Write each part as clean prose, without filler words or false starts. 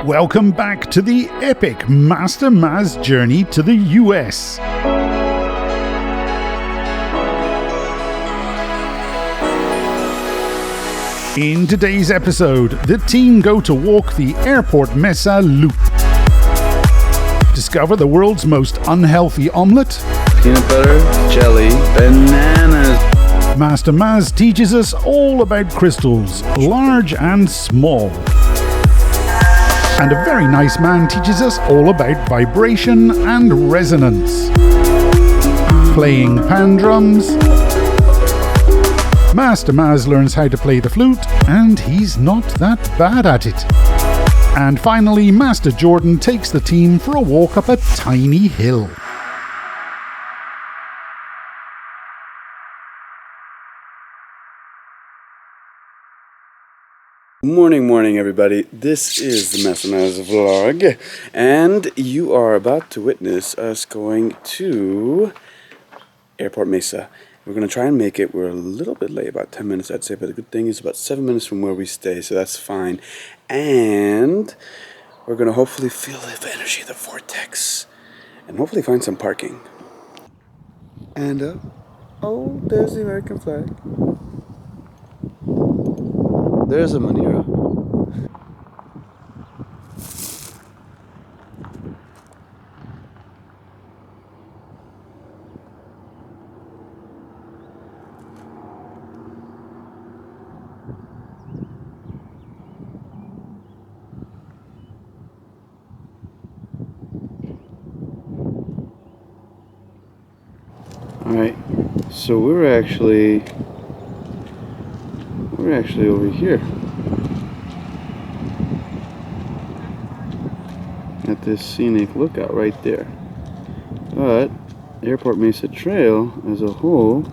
Welcome back to the epic Master MAZ journey to the US. In today's episode, the team go to walk the Airport Mesa Loop. Discover the world's most unhealthy omelette. Peanut butter, jelly, bananas. Master MAZ teaches us all about crystals, large and small. And a very nice man teaches us all about vibration and resonance. Playing pan drums. Master MAZ learns how to play the flute, and he's not that bad at it. And finally, Master Jordan takes the team for a walk up a tiny hill. Morning everybody. This is the Master MAZ vlog, and you are about to witness us going to Airport Mesa. We're going to try and make it. We're a little bit late, about 10 minutes I'd say, but the good thing is about 7 minutes from where we stay, so that's fine. And we're going to hopefully feel the energy of the vortex and hopefully find some parking. And oh, there's the American flag. There's a Manira. Alright, so we're actually over here at this scenic lookout right there. But Airport Mesa Trail as a whole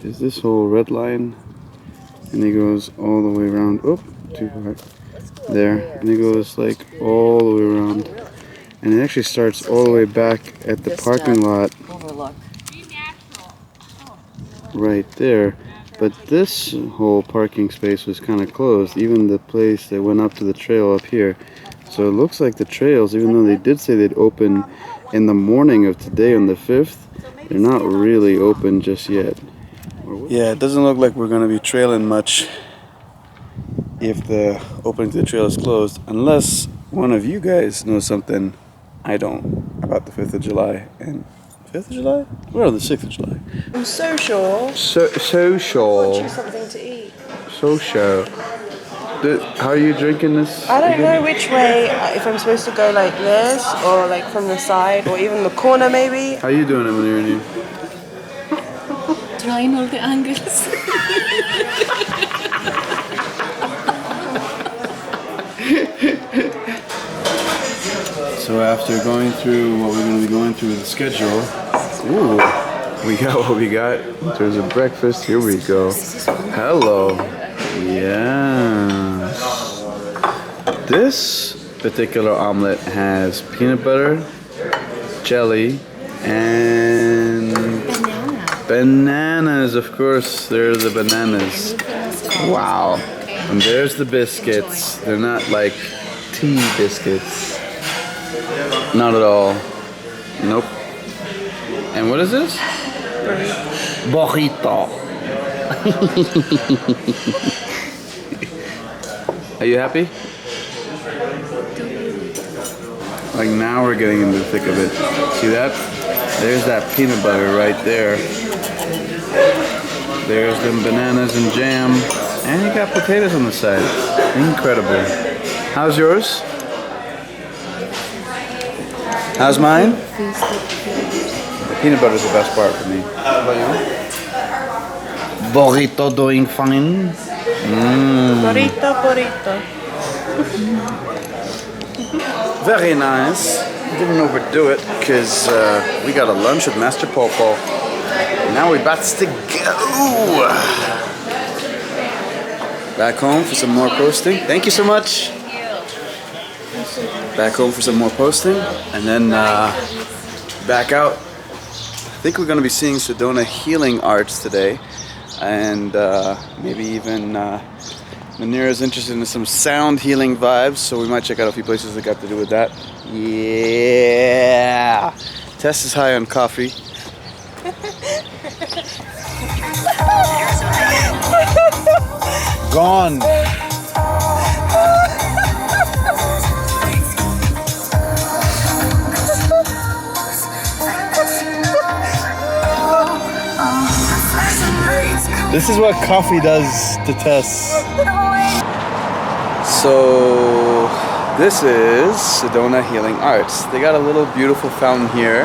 is this whole red line, and it goes all the way around. Oh, too far. There, and it goes like all the way around, and it actually starts all the way back at the parking lot right there. But this whole parking space was kind of closed, even the place that went up to the trail up here. So it looks like the trails, even though they did say they'd open in the morning of today on the 5th, they're not really open just yet. Yeah, it doesn't look like we're going to be trailing much if the opening to the trail is closed, unless one of you guys knows something I don't about the 5th of July. And 5th of July? We're on the 6th of July. I'm so sure. So sure. I want you something to eat. So sure. How are you drinking this? I don't know which way, if I'm supposed to go like this, or like from the side, or even the corner maybe. How you doing, Emily? Trying all the angles. So after going through what we're going to be going through with the schedule, ooh, we got what we got in terms of breakfast. Here we go. Hello. Yes. This particular omelet has peanut butter, jelly, and bananas. Of course, there are the bananas. Wow. And there's the biscuits. They're not like tea biscuits. Not at all. Nope. And what is this? Burrito. Are you happy? Like now we're getting into the thick of it. See that? There's that peanut butter right there. There's them bananas and jam. And you got potatoes on the side. Incredible. How's yours? How's mine? The peanut butter is the best part for me. How about you? Burrito doing fine. Burrito. Very nice. Didn't overdo it because we got a lunch with Master Popo. Now we're about to go back home for some more posting. Thank you so much. Back home for some more posting, and then back out. I think we're going to be seeing Sedona Healing Arts today, and maybe even Manira's interested in some sound healing vibes, so we might check out a few places that got to do with that. Yeah! Tess is high on coffee. Gone! This is what coffee does to Tess. So this is Sedona Healing Arts. They got a little beautiful fountain here.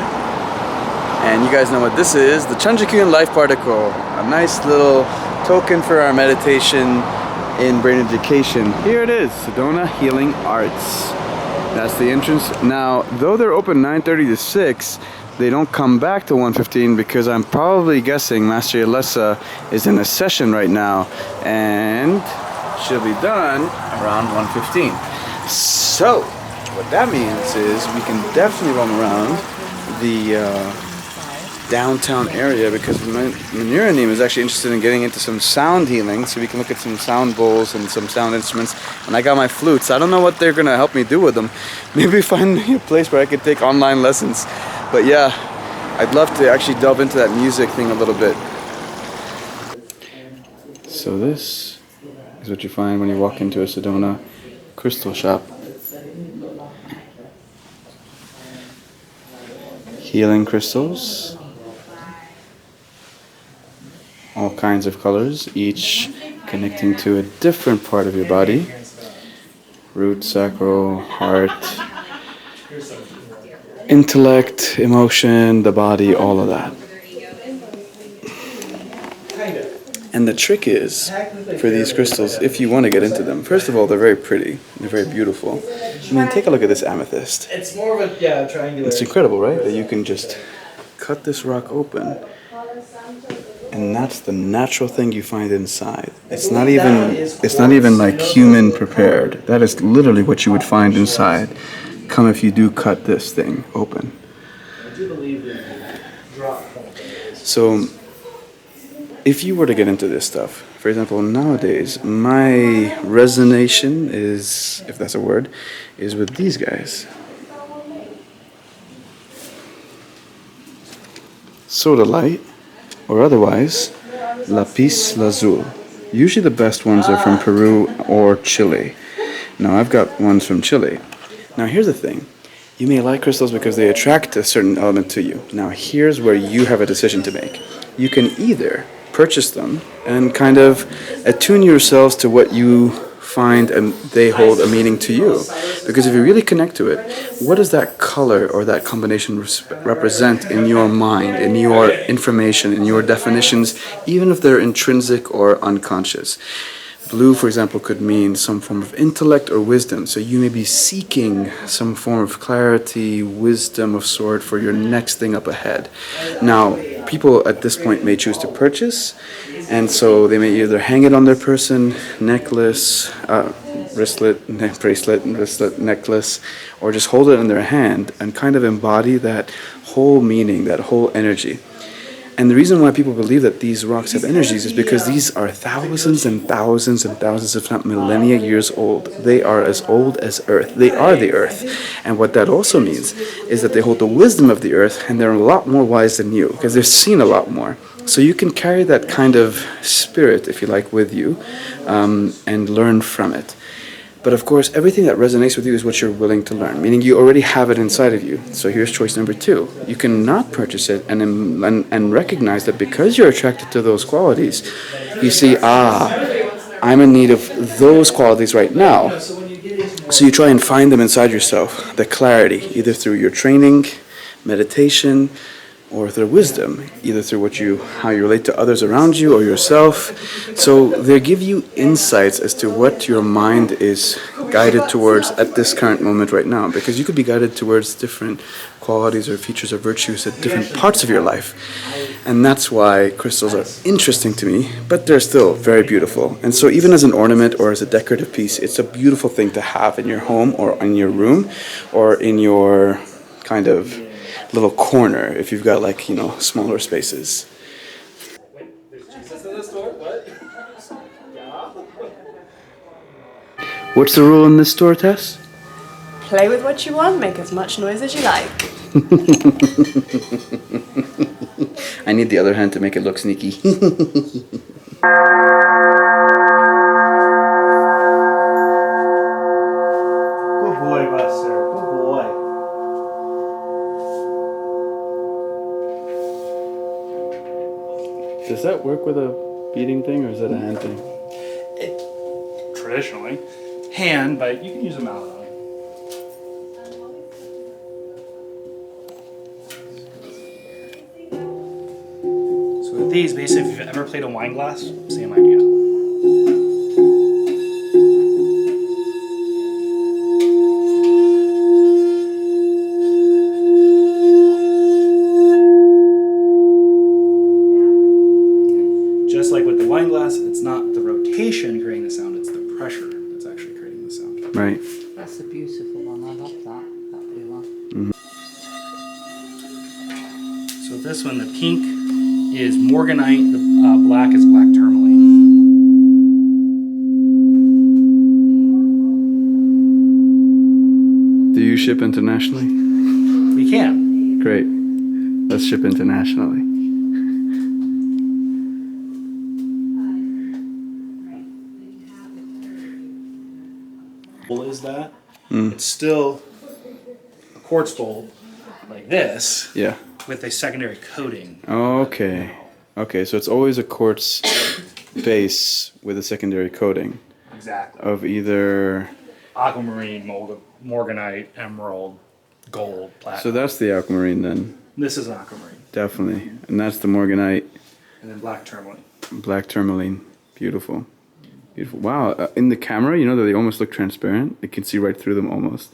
And you guys know what this is, the Chandrakyun Life Particle. A nice little token for our meditation in brain education. Here it is, Sedona Healing Arts. That's the entrance. Now, though they're open 9:30 to 6, they don't come back to 1:15 because I'm probably guessing Master Yelesa is in a session right now and she'll be done around 1:15. So, what that means is we can definitely roam around the downtown area because Manira Neem is actually interested in getting into some sound healing, so we can look at some sound bowls and some sound instruments. And I got my flutes. I don't know what they're gonna help me do with them. Maybe find me a place where I could take online lessons. But yeah, I'd love to actually delve into that music thing a little bit. So this is what you find when you walk into a Sedona crystal shop. Healing crystals. All kinds of colors, each connecting to a different part of your body. Root, sacral, heart, intellect, emotion, the body, all of that. And the trick is, for these crystals, if you want to get into them, first of all, they're very pretty. They're very beautiful. I mean, take a look at this amethyst. It's more of a triangular. It's incredible, right? That you can just cut this rock open. And that's the natural thing you find inside. It's not even like human prepared. That is literally what you would find inside. Come if you do cut this thing open. So if you were to get into this stuff, for example, nowadays my resonation is, if that's a word, is with these guys. Soda light, or otherwise, lapis lazuli. Usually the best ones are from Peru or Chile. Now I've got ones from Chile. Now here's the thing. You may like crystals because they attract a certain element to you. Now here's where you have a decision to make. You can either purchase them and kind of attune yourselves to what you find and they hold a meaning to you. Because if you really connect to it, what does that color or that combination represent in your mind, in your information, in your definitions, even if they're intrinsic or unconscious? Blue, for example, could mean some form of intellect or wisdom. So you may be seeking some form of clarity, wisdom of sort for your next thing up ahead. Now, people at this point may choose to purchase, and so they may either hang it on their person, necklace, bracelet, necklace, or just hold it in their hand and kind of embody that whole meaning, that whole energy. And the reason why people believe that these rocks have energies is because these are thousands and thousands and thousands, if not millennia years old. They are as old as Earth. They are the Earth. And what that also means is that they hold the wisdom of the Earth, and they're a lot more wise than you because they've seen a lot more. So you can carry that kind of spirit, if you like, with you and learn from it. But of course, everything that resonates with you is what you're willing to learn, meaning you already have it inside of you. So here's choice number 2. You can not purchase it and recognize that because you're attracted to those qualities, you see, I'm in need of those qualities right now. So you try and find them inside yourself, the clarity, either through your training, meditation, or through wisdom, either through how you relate to others around you or yourself. So they give you insights as to what your mind is guided towards at this current moment right now, because you could be guided towards different qualities or features or virtues at different parts of your life. And that's why crystals are interesting to me, but they're still very beautiful. And so even as an ornament or as a decorative piece, it's a beautiful thing to have in your home or in your room or in your kind of little corner if you've got smaller spaces. What's the rule in this store, Tess? Play with what you want, make as much noise as you like. I need the other hand to make it look sneaky. Good boy, Buster. Good boy. Does that work with a beating thing, or is that a hand thing? Traditionally, hand, but you can use a mallet on it. So with these, basically, if you've ever played a wine glass, same idea. Just like with the wine glass, it's not the rotation creating the sound, it's the pressure that's actually creating the sound. Right. That's a beautiful one. I love that blue one. So this one, the pink is morganite, the black is black tourmaline. Do you ship internationally? We can. Great. Let's ship internationally. Is that it's still a quartz bowl like this Yeah. with a secondary coating. Okay. Okay, so it's always a quartz base with a secondary coating Exactly. of either... Aquamarine, morganite, emerald, gold, So platinum. that's the aquamarine then, This is an aquamarine. definitely. And that's the morganite, And then black tourmaline. black tourmaline. Beautiful. Beautiful. Wow, in the camera, you know that they almost look transparent. You can see right through them almost.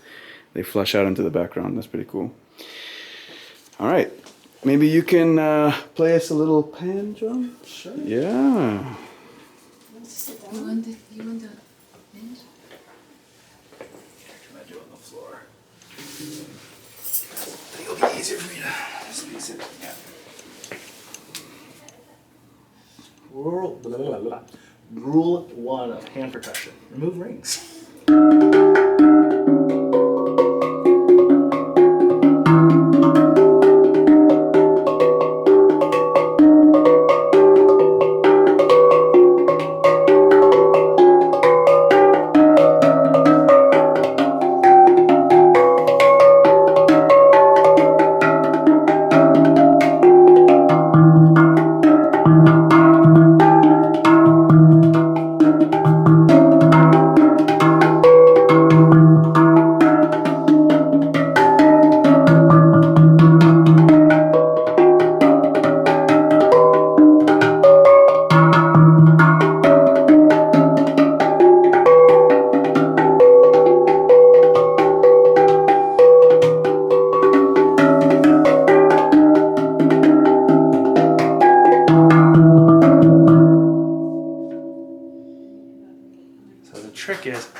They flush out into the background. That's pretty cool. All right. Maybe you can play us a little pan drum? Sure. Yeah. You want the Can I do it on the floor? I think it'll be easier for me to squeeze it. Yeah. Rule 1 of hand percussion. Remove rings.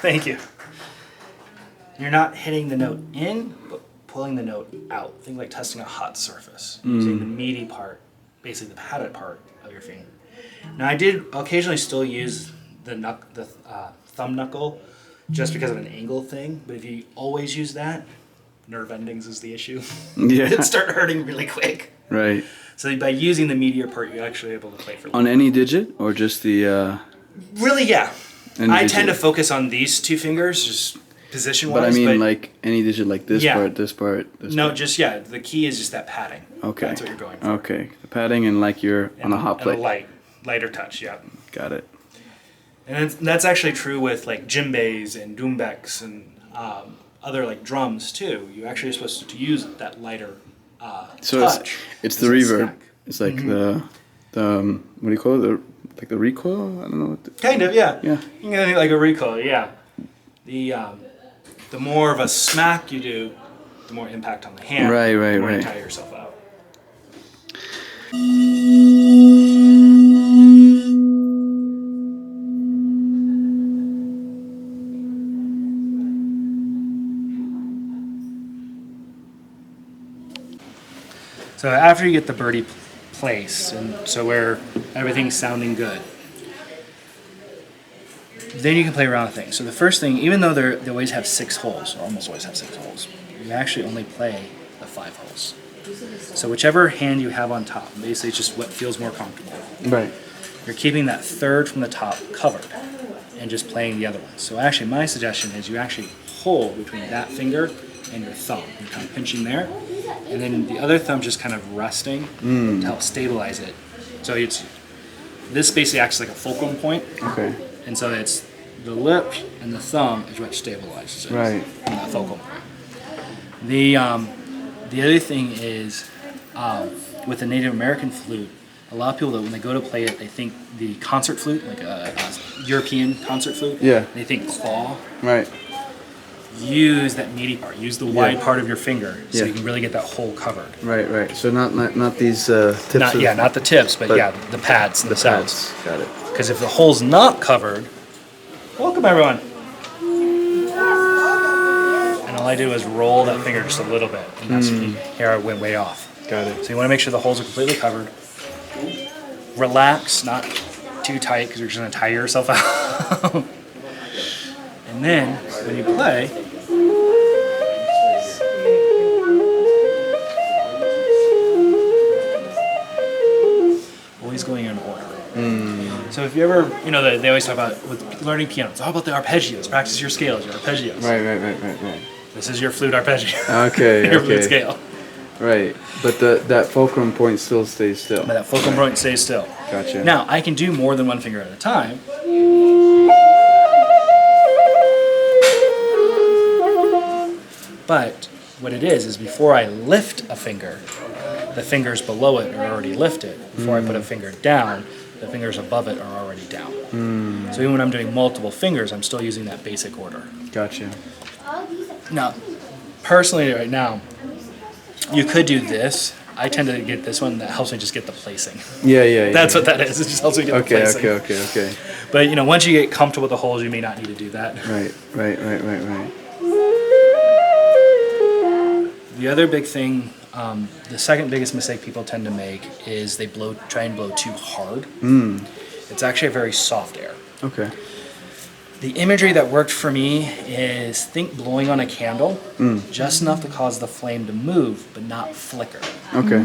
Thank you. You're not hitting the note in, but pulling the note out. Think like testing a hot surface. Using the meaty part, basically the padded part of your finger. Now I did occasionally still use the thumb knuckle just because of an angle thing, but if you always use that, nerve endings is the issue. Yeah. It'd start hurting really quick. Right. So by using the meatier part, you're actually able to play for On any digit or just the... Really, yeah. any I digit? tend to focus on these two fingers, just position-wise. But I mean like any digit, like this Yeah. part, this part, this No, part. just, yeah, the key is just that padding. Okay. That's what you're going for. Okay. The padding and like you're on a hot plate. And a lighter touch, yeah. Got it. And that's actually true with like djembes and doumbeks and other like drums too. You actually are supposed to use that lighter So touch. it's as the a reverb. snack. It's like the what do you call it? Like the recoil? I don't know what. Kind of, yeah. Yeah. You can think like a recoil, yeah. The more of a smack you do, the more impact on the hand. Right, the more right. you tire yourself out. So after you get the birdie placed, and so where everything's sounding good, then you can play around with things. So the first thing, even though they always have 6 holes, or almost always have 6 holes, you actually only play the 5 holes. So whichever hand you have on top, basically it's just what feels more comfortable. Right. You're keeping that third from the top covered and just playing the other one. So actually my suggestion is you actually hold between that finger and your thumb. You're kind of pinching there, and then the other thumb just kind of resting to help stabilize it. So this basically acts like a fulcrum point. Okay. And so it's the lip and the thumb is what stabilizes it. Right. In that fulcrum point. The other thing is with the Native American flute, a lot of people that when they go to play it, they think the concert flute, like a European concert flute. Yeah. They think claw. Right. Use that meaty part. Use the wide part of your finger so you can really get that hole covered. Right, right. So not these tips. Not the tips, but the pads themselves. Pads. Got it. Because if the hole's not covered, welcome everyone. And all I did was roll that finger just a little bit, and that's here I went way off. Got it. So you want to make sure the holes are completely covered. Relax, not too tight because you're just going to tire yourself out. And then when you play, always going in order. So if you ever, they always talk about with learning piano, it's all about the arpeggios. Practice your scales, your arpeggios. Right. This is your flute arpeggio. Okay. Your flute scale. Right, but that fulcrum point still stays still. But that fulcrum point stays still. Gotcha. Now I can do more than one finger at a time. But what it is before I lift a finger, the fingers below it are already lifted. Before I put a finger down, the fingers above it are already down. So even when I'm doing multiple fingers, I'm still using that basic order. Gotcha. Now, personally right now, you could do this. I tend to get this one that helps me just get the placing. Yeah. That's what that is. It just helps me get the placing. Okay. But once you get comfortable with the holes, you may not need to do that. Right. The other big thing, the second biggest mistake people tend to make is they try and blow too hard. It's actually a very soft air. Okay. The imagery that worked for me is think blowing on a candle, just enough to cause the flame to move, but not flicker. Okay.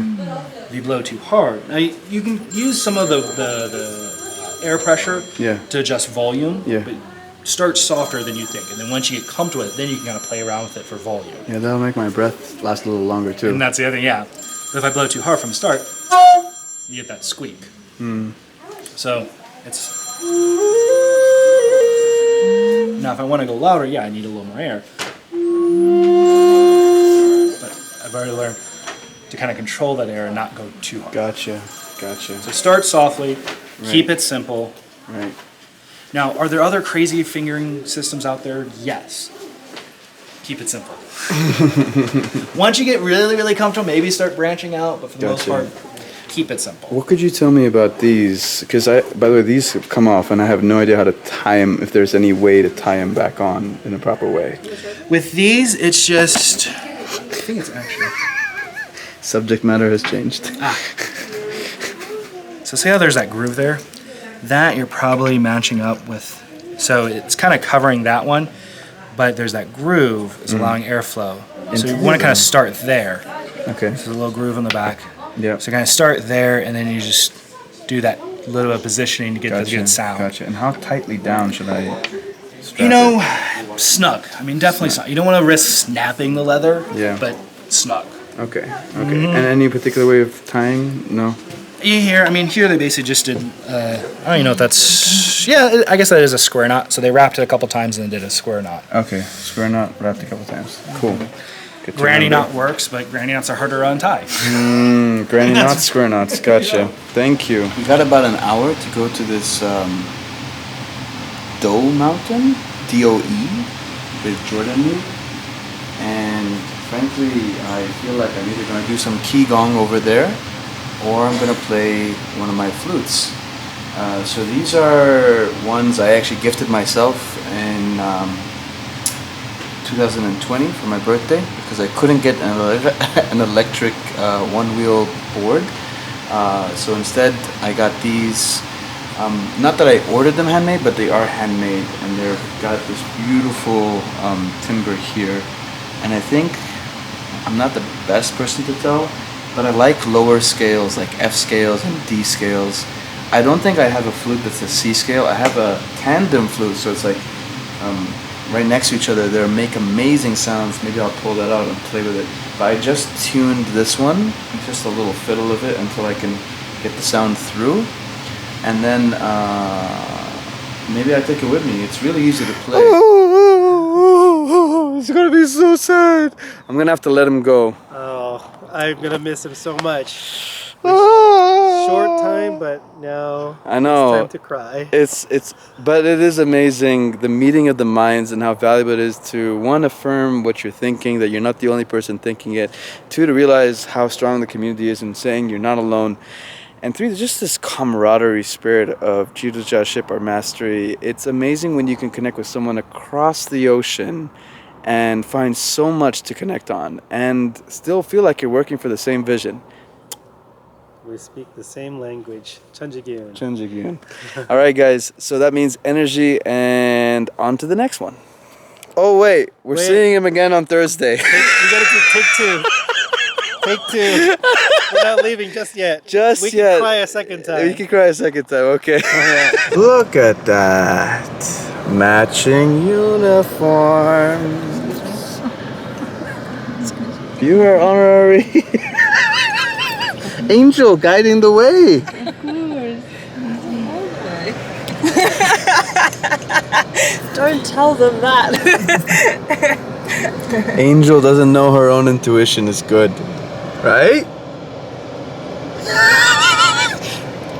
If you blow too hard, now you can use some of the air pressure to adjust volume, but start softer than you think. And then once you get comfortable with it, then you can kind of play around with it for volume. Yeah, that'll make my breath last a little longer too. And that's the other thing, But if I blow too hard from the start, you get that squeak. So it's... Now, if I want to go louder, I need a little more air. But I've already learned to kind of control that air and not go too hard. Gotcha. So start softly, keep it simple. Right. Now, are there other crazy fingering systems out there? Yes. Keep it simple. Once you get really, really comfortable, maybe start branching out, but for the most part, keep it simple. What could you tell me about these? Because by the way, these have come off, and I have no idea how to tie them. If there's any way to tie them back on in a proper way. With these, it's just. I think it's actually. Subject matter has changed. So see how there's that groove there? That you're probably matching up with. So it's kind of covering that one, but there's that groove is allowing airflow. So you want to kind of start there. Okay. So there's a little groove in the back. Yeah. So kind of start there, and then you just do that little bit of positioning to get the good sound. Gotcha. And how tightly down should I strap it? Snug. I mean, definitely snug. You don't want to risk snapping the leather, but snug. Okay. And any particular way of tying? No? Here they basically just did, I don't even know if that's, I guess that is a square knot. So they wrapped it a couple times and then did a square knot. Okay, square knot wrapped a couple times. Cool. Granny knot works, but granny knots are harder to untie. Granny knots, square knots, gotcha. Thank you. We got about an hour to go to this Doe Mountain, D-O-E, with Jordan Loop. And frankly, I feel like I'm either going to do some qigong over there, or I'm going to play one of my flutes. So these are ones I actually gifted myself in 2020 for my birthday because I couldn't get an electric one-wheel board. So instead I got these Not that I ordered them handmade, but they are handmade, and they've got this beautiful timber here. And I think I'm not the best person to tell, but I like lower scales, like F scales and D scales. I don't think I have a flute that's a C scale. I have a tandem flute, so it's like right next to each other. They make amazing sounds. Maybe I'll pull that out and play with it. But I just tuned this one, just a little fiddle of it until I can get the sound through. And then maybe I take it with me. It's really easy to play. It's gonna be so sad. I'm gonna have to let him go. Oh, I'm gonna miss him so much. Short time, but now I know. it's time to cry. But it is amazing, the meeting of the minds and how valuable it is to, one, affirm what you're thinking, that you're not the only person thinking it. Two, to realize how strong the community is in saying you're not alone. And three, there's just this camaraderie spirit of Jidujaship or mastery. It's amazing when you can connect with someone across the ocean and find so much to connect on and still feel like you're working for the same vision. We speak the same language. Chanjigyun. Chanjigyun. All right, guys. So that means energy, and on to the next one. Oh, wait. We're seeing him again on Thursday. You gotta do take two. Take two. We're not leaving just yet. We can cry a second time. We can cry a second time, okay. Look at that. Matching uniforms. You are honorary. Angel guiding the way. Of course. Don't tell them that. Angel doesn't know her own intuition is good. Right?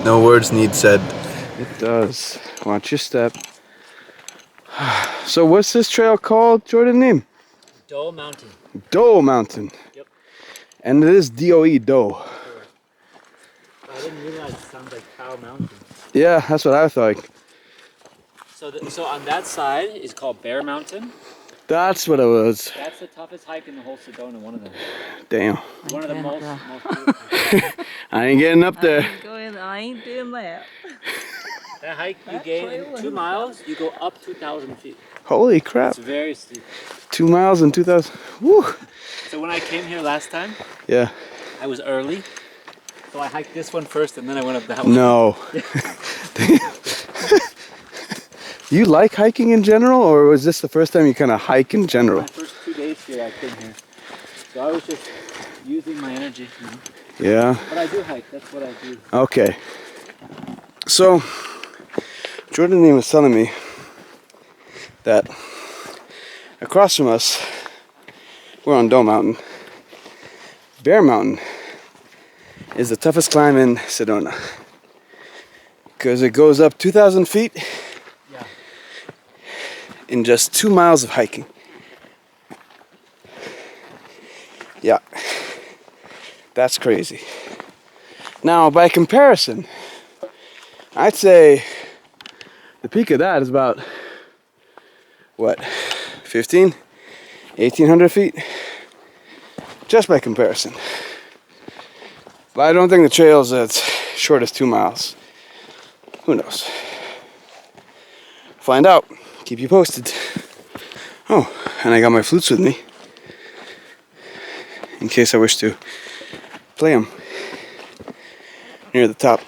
No words need said. It does. Watch your step. So what's this trail called, Jordan name? Doha Mountain. Doha Mountain. Yep. And it is D-O-E, Doha. I didn't realize it sounds like Cow Mountain. Yeah, that's what I thought. So on that side is called Bear Mountain. That's what it was. That's the toughest hike in the whole Sedona, one of them. Damn. One of the most beautiful. I ain't getting up there. I ain't doing that. That hike you gain in 2 miles, you go up 2,000 feet. Holy crap. It's very steep. 2 miles and 2,000. Woo. So when I came here last time, Yeah. I was early. So I hiked this one first and then I went up that one. No. You like hiking in general, or was this the first time you kind of hike in general? My first 2 days here, I came here. So I was just using my energy. You know? Yeah. But I do hike, that's what I do. Okay. So, Jordan was telling me that across from us, we're on Doha Mountain. Bear Mountain is the toughest climb in Sedona because it goes up 2,000 feet in just 2 miles of hiking. Yeah, that's crazy. Now, by comparison, I'd say the peak of that is about, what, 1,800 feet? Just by comparison. But I don't think the trail's as short as 2 miles. Who knows? Find out. Keep you posted. Oh, and I got my flutes with me in case I wish to play them near the top.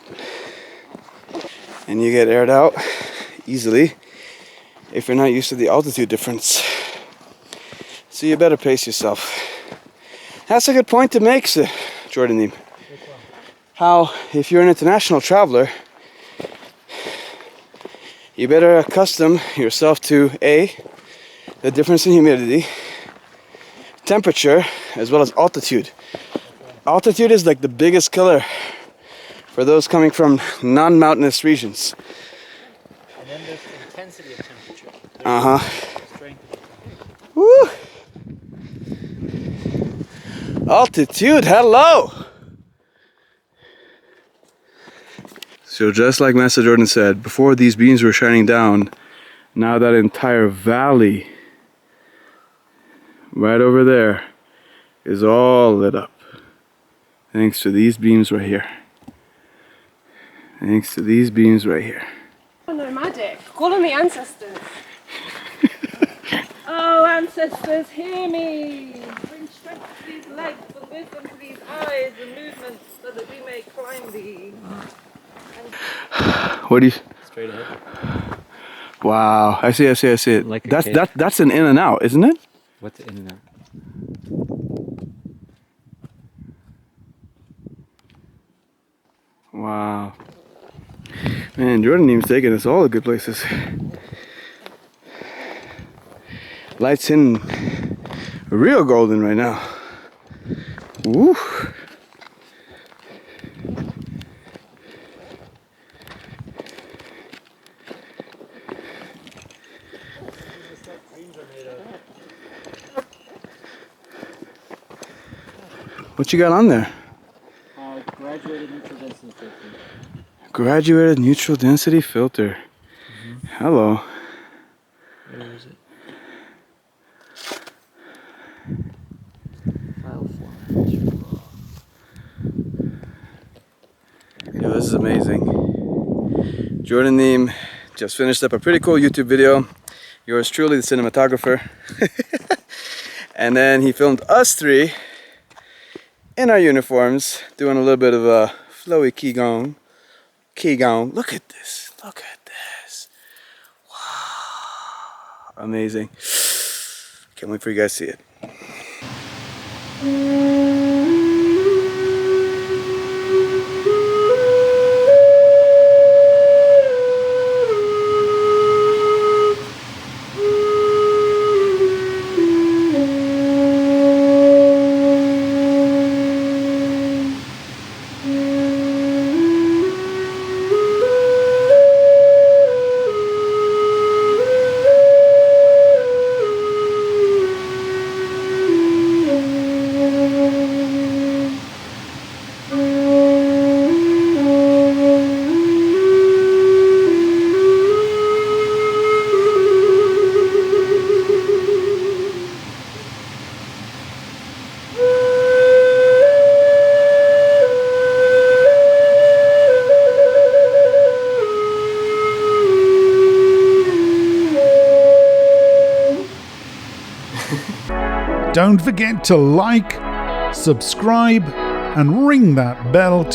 And you get aired out easily if you're not used to the altitude difference. So you better pace yourself. That's a good point to make, Jordan. How, if you're an international traveler, you better accustom yourself to A, the difference in humidity, temperature, as well as altitude. Altitude is like the biggest killer for those coming from non-mountainous regions. And then there's the intensity of temperature. Strength of Woo! Altitude, hello! So just like Master Jordan said, before these beams were shining down, now that entire valley right over there is all lit up. Thanks to these beams right here. Thanks to these beams right here. Oh no, magic. Call on the ancestors. Oh, ancestors, hear me! Bring strength to these legs and wisdom to these eyes and movements so that we may climb thee. What do you... Straight ahead. Wow, I see it. Like a that's an in and out, isn't it? What's in and out? Wow. Man, Jordan team's taking us all the good places. Lights hitting real golden right now. Woo. What you got on there? Graduated neutral density filter. Graduated neutral density filter. Hello. Where is it? File format. Yo, this is amazing. Jordan Neem just finished up a pretty cool YouTube video. Yours truly, the cinematographer. And then he filmed us three in our uniforms, doing a little bit of a flowy qigong. Look at this. Look at this. Wow. Amazing. Can't wait for you guys to see it. Don't forget to like, subscribe, and ring that bell